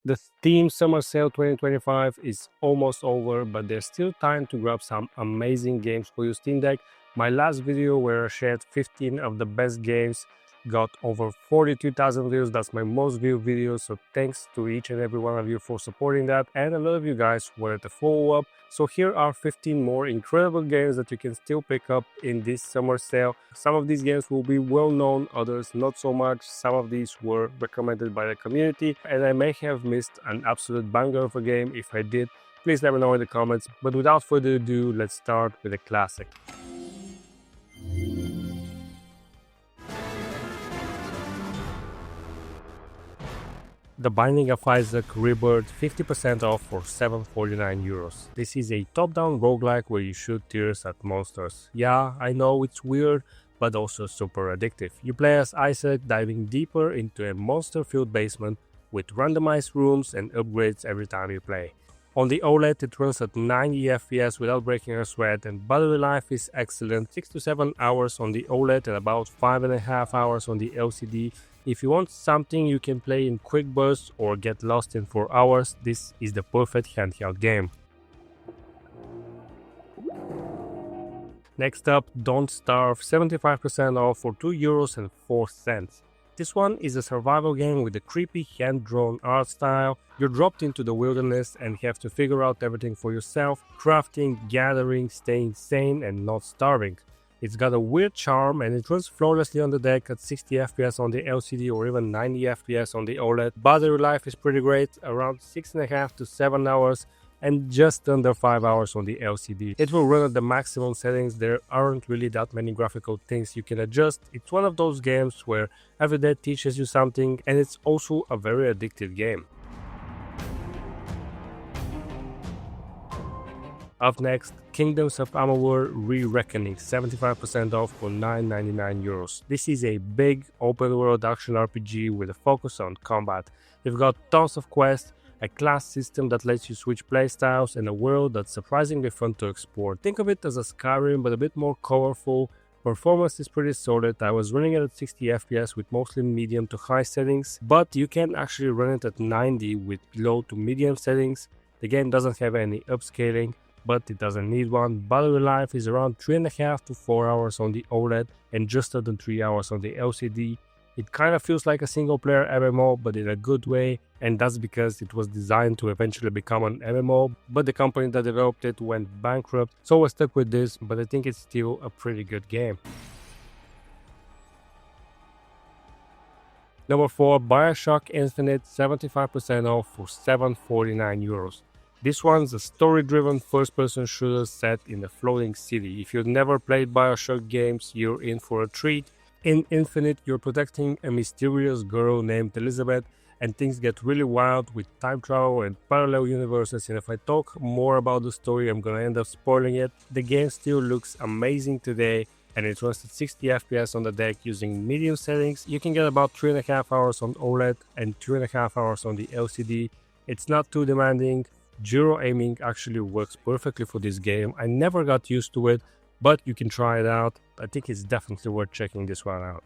The Steam Summer Sale 2025 is almost over, but there's still time to grab some amazing games for your Steam Deck. My last video where I shared 15 of the best games got over 42,000 views. That's my most viewed video, so thanks to each and every one of you for supporting that, and a lot of you guys wanted to follow up. So here are 15 more incredible games that you can still pick up in this summer sale. Some of these games will be well known, others not so much. Some of these were recommended by the community, and I may have missed an absolute banger of a game. If I did, please let me know in the comments. But without further ado, let's start with a classic. The Binding of Isaac Rebirth 50% off for 749 euros. This is a top-down roguelike where you shoot tears at monsters. Yeah, I know it's weird, but also super addictive. You play as Isaac diving deeper into a monster-filled basement with randomized rooms and upgrades every time you play. On the OLED, it runs at 90 FPS without breaking a sweat, and battery life is excellent, 6 to 7 hours on the OLED and about 5.5 hours on the LCD. If you want something you can play in quick bursts or get lost in for hours, this is the perfect handheld game. Next up, Don't Starve, 75% off for 2 euros and 4 cents. This one is a survival game with a creepy hand-drawn art style. You're dropped into the wilderness and have to figure out everything for yourself, crafting, gathering, staying sane and not starving. It's got a weird charm and it runs flawlessly on the deck at 60 FPS on the LCD or even 90 FPS on the OLED. Battery life is pretty great, around 6.5 to 7 hours and just under 5 hours on the LCD. It will run at the maximum settings. There aren't really that many graphical things you can adjust. It's one of those games where every day teaches you something, and it's also a very addictive game. Up next, Kingdoms of Amalur Re-Reckoning, 75% off for 9.99 euros. This is a big open-world action RPG with a focus on combat. You've got tons of quests, a class system that lets you switch playstyles, and a world that's surprisingly fun to explore. Think of it as a Skyrim, but a bit more colorful. Performance is pretty solid. I was running it at 60 FPS with mostly medium to high settings, but you can actually run it at 90 with low to medium settings. The game doesn't have any upscaling, but it doesn't need one. Battery life is around 3.5 to 4 hours on the OLED and just under 3 hours on the LCD. It kind of feels like a single-player MMO, but in a good way, and that's because it was designed to eventually become an MMO, but the company that developed it went bankrupt, so we're stuck with this, but I think it's still a pretty good game. Number 4, BioShock Infinite, 75% off for 749 euros. This one's a story-driven first-person shooter set in a floating city. If you've never played BioShock games, you're in for a treat. In Infinite, you're protecting a mysterious girl named Elizabeth, and things get really wild with time travel and parallel universes, and if I talk more about the story, I'm gonna end up spoiling it. The game still looks amazing today, and it runs at 60 FPS on the deck using medium settings. You can get about 3.5 hours on OLED and 2.5 hours on the LCD. It's not too demanding. Gyro aiming actually works perfectly for this game. I never got used to it, but you can try it out. I think it's definitely worth checking this one out.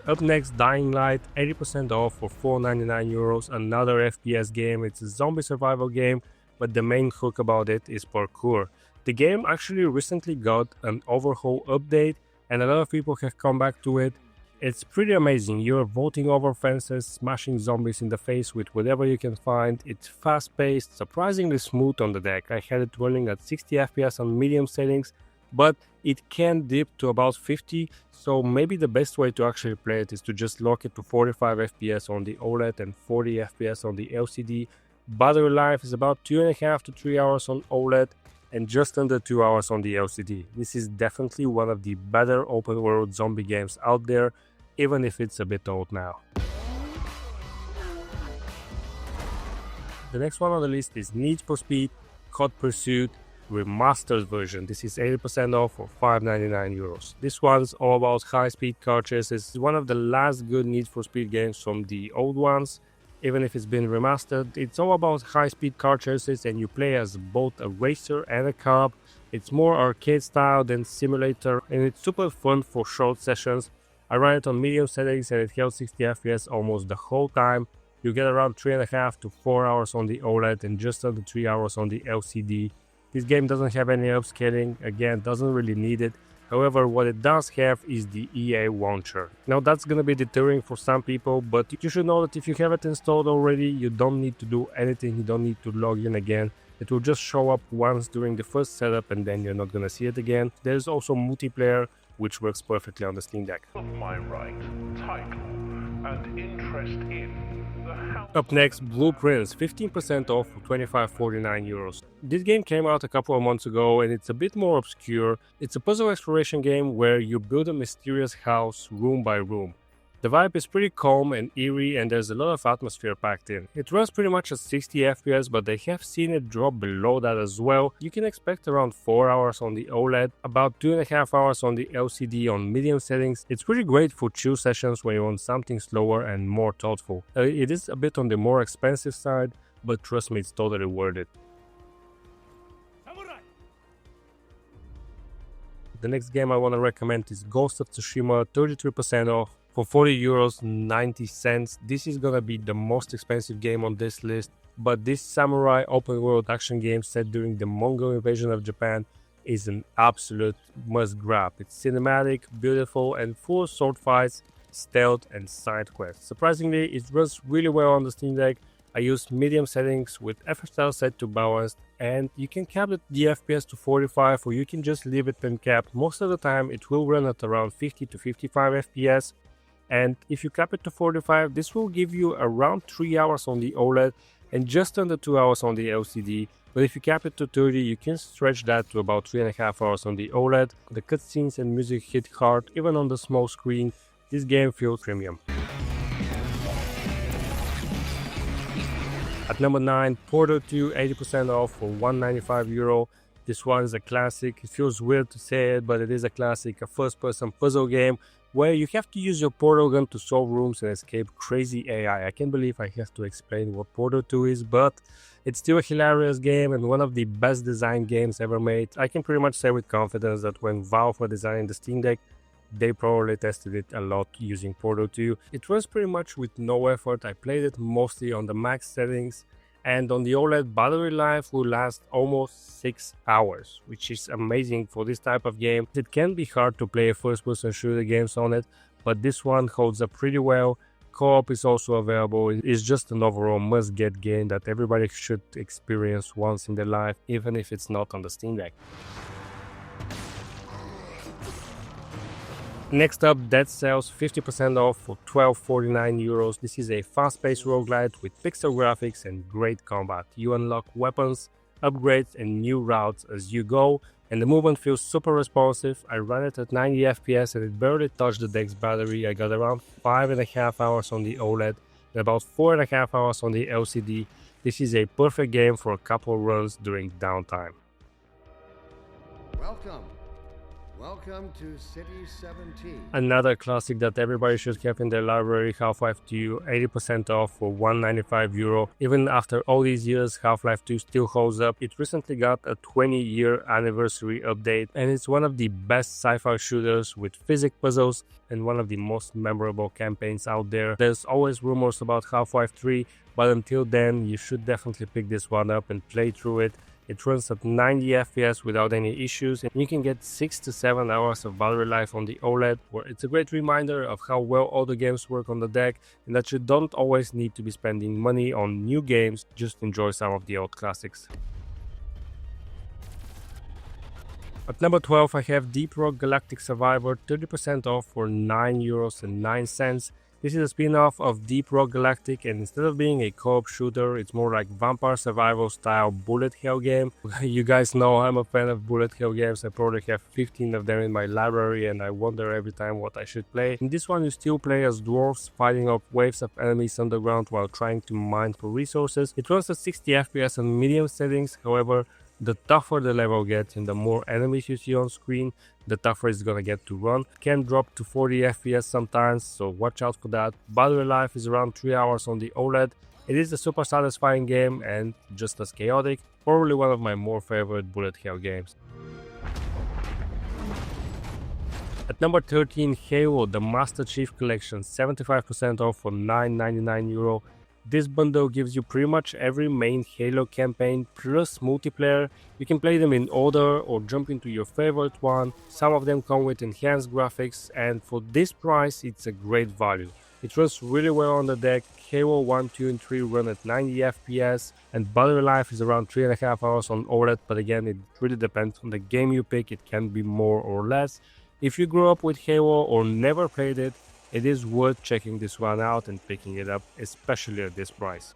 Up next, Dying Light, 80% off for 4.99 euros. Another FPS game. It's a zombie survival game, but the main hook about it is parkour. The game actually recently got an overhaul update, and a lot of people have come back to it. It's pretty amazing. You're vaulting over fences, smashing zombies in the face with whatever you can find. It's fast-paced, surprisingly smooth on the deck. I had it running at 60 FPS on medium settings, but it can dip to about 50, so maybe the best way to actually play it is to just lock it to 45 FPS on the OLED and 40 FPS on the LCD. Battery life is about 2.5 to 3 hours on OLED and just under 2 hours on the LCD. This is definitely one of the better open-world zombie games out there, even if it's a bit old now. The next one on the list is Need for Speed Hot Pursuit Remastered version. This is 80% off for 5.99 euros. This one's all about high-speed car chases. It's one of the last good Need for Speed games from the old ones. Even if it's been remastered, it's all about high-speed car chases and you play as both a racer and a cop. It's more arcade style than simulator and it's super fun for short sessions. I ran it on medium settings and it held 60 FPS almost the whole time. You get around 3.5 to 4 hours on the OLED and just under 3 hours on the LCD. This game doesn't have any upscaling, again, doesn't really need it. However, what it does have is the EA launcher. Now that's gonna be deterring for some people, but you should know that if you have it installed already, you don't need to do anything, you don't need to log in again. It will just show up once during the first setup and then you're not gonna see it again. There's also multiplayer, which works perfectly on the Steam Deck. Of my right, title, and interest in the house. Up next, Blueprints, 15% off for 25.49 euros. This game came out a couple of months ago and it's a bit more obscure. It's a puzzle exploration game where you build a mysterious house room by room. The vibe is pretty calm and eerie and there's a lot of atmosphere packed in. It runs pretty much at 60 FPS, but they have seen it drop below that as well. You can expect around 4 hours on the OLED, about 2.5 hours on the LCD on medium settings. It's pretty great for chill sessions when you want something slower and more thoughtful. It is a bit on the more expensive side, but trust me, it's totally worth it. The next game I want to recommend is Ghost of Tsushima, 33% off. For 40 euros 90 cents. This is gonna be the most expensive game on this list, but this samurai open world action game set during the Mongol invasion of Japan is an absolute must grab. It's cinematic, beautiful and full of sword fights, stealth and side quests. Surprisingly, it runs really well on the Steam Deck. I used medium settings with FSR set to balanced, and you can cap the FPS to 45 or you can just leave it uncapped. Most of the time it will run at around 50 to 55 FPS. And if you cap it to 45, this will give you around 3 hours on the OLED and just under 2 hours on the LCD. But if you cap it to 30, you can stretch that to about 3.5 hours on the OLED. The cutscenes and music hit hard, even on the small screen. This game feels premium. At number 9, Portal 2, 80% off for 195 euro. This one is a classic. It feels weird to say it, but it is a classic, a first-person puzzle game where you have to use your portal gun to solve rooms and escape crazy AI. I can't believe I have to explain what Portal 2 is, but it's still a hilarious game and one of the best designed games ever made. I can pretty much say with confidence that when Valve were designing the Steam Deck, they probably tested it a lot using Portal 2. It runs pretty much with no effort. I played it mostly on the max settings, and on the OLED, battery life will last almost 6 hours, which is amazing for this type of game. It can be hard to play first-person shooter games on it, but this one holds up pretty well. Co-op is also available. It's just an overall must-get game that everybody should experience once in their life, even if it's not on the Steam Deck. Next up, Dead Cells, 50% off for 12.49 euros. This is a fast-paced roguelite with pixel graphics and great combat. You unlock weapons, upgrades and new routes as you go, and the movement feels super responsive. I ran it at 90 FPS and it barely touched the deck's battery. I got around 5.5 hours on the OLED and about 4.5 hours on the LCD. This is a perfect game for a couple runs during downtime. Welcome to City 17. Another classic that everybody should have in their library, Half-Life 2, 80% off for 195 euro. Even after all these years, Half-Life 2 still holds up. It recently got a 20-year anniversary update, and it's one of the best sci-fi shooters with physics puzzles and one of the most memorable campaigns out there. There's always rumors about Half-Life 3, but until then, you should definitely pick this one up and play through it. It runs at 90 FPS without any issues, and you can get 6 to 7 hours of battery life on the OLED, where it's a great reminder of how well all the games work on the deck and that you don't always need to be spending money on new games, just enjoy some of the old classics. At number 12, I have Deep Rock Galactic Survivor, 30% off for 9 euros and 9 cents. This is a spin-off of Deep Rock Galactic, and instead of being a co-op shooter, it's more like vampire survival style bullet hell game. You guys know I'm a fan of bullet hell games. I probably have 15 of them in my library and I wonder every time what I should play. In this one you still play as dwarves fighting off waves of enemies underground while trying to mine for resources. It runs at 60 FPS on medium settings, however, the tougher the level gets and the more enemies you see on screen, the tougher it's gonna get to run. It can drop to 40 FPS sometimes, so watch out for that. Battery life is around 3 hours on the OLED. It is a super satisfying game and just as chaotic, probably one of my more favorite bullet hell games. At number 13, Halo, the Master Chief Collection, 75% off for €9.99. This bundle gives you pretty much every main Halo campaign plus multiplayer. You can play them in order or jump into your favorite one. Some of them come with enhanced graphics, and for this price it's a great value. It runs really well on the deck. Halo 1, 2 and 3 run at 90 FPS and battery life is around 3.5 hours on OLED, but again it really depends on the game you pick, it can be more or less. If you grew up with Halo or never played it, it is worth checking this one out and picking it up, especially at this price.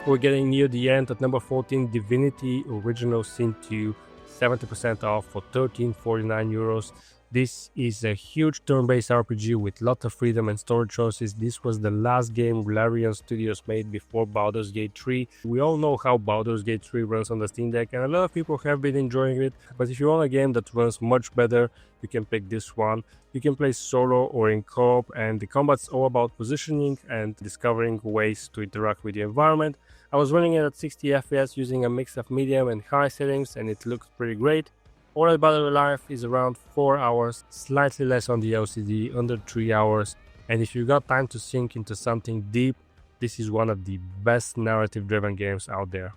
We're getting near the end. At number 14, Divinity Original Sin 2, 70% off for €13.49. This is a huge turn-based RPG with lots of freedom and story choices. This was the last game Larian Studios made before Baldur's Gate 3. We all know how Baldur's Gate 3 runs on the Steam Deck, and a lot of people have been enjoying it. But if you want a game that runs much better, you can pick this one. You can play solo or in co-op, and the combat's all about positioning and discovering ways to interact with the environment. I was running it at 60 FPS using a mix of medium and high settings, and it looks pretty great. OLED battery life is around 4 hours, slightly less on the LCD, under 3 hours. And if you got time to sink into something deep, this is one of the best narrative-driven games out there.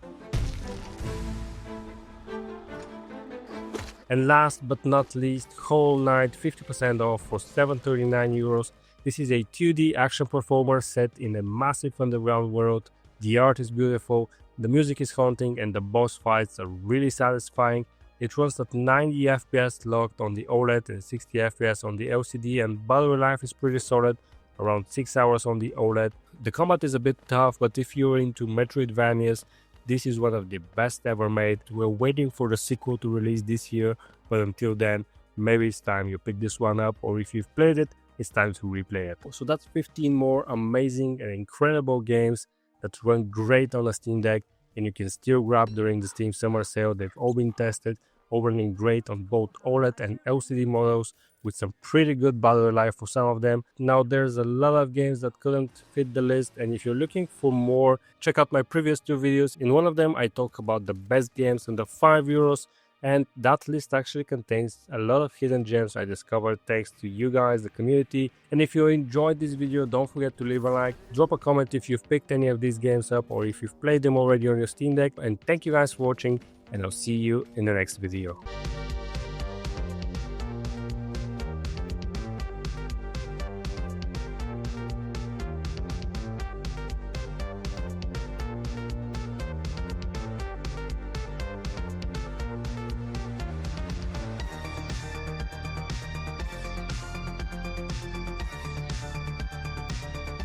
And last but not least, Hollow Knight, 50% off for €7.39. This is a 2D action performer set in a massive underground world. The art is beautiful, the music is haunting, and the boss fights are really satisfying. It runs at 90 FPS locked on the OLED and 60 FPS on the LCD, and battery life is pretty solid, around 6 hours on the OLED. The combat is a bit tough, but if you're into Metroidvanias, this is one of the best ever made. We're waiting for the sequel to release this year, but until then, maybe it's time you pick this one up, or if you've played it, it's time to replay it. So that's 15 more amazing and incredible games that run great on a Steam Deck, and you can still grab during the Steam Summer Sale. They've all been tested, all running great on both OLED and LCD models, with some pretty good battery life for some of them. Now there's a lot of games that couldn't fit the list, and if you're looking for more, check out my previous 2 videos. In one of them I talk about the best games under €5, and that list actually contains a lot of hidden gems I discovered thanks to you guys, the community. And if you enjoyed this video, don't forget to leave a like, drop a comment if you've picked any of these games up or if you've played them already on your Steam Deck. And thank you guys for watching, and I'll see you in the next video.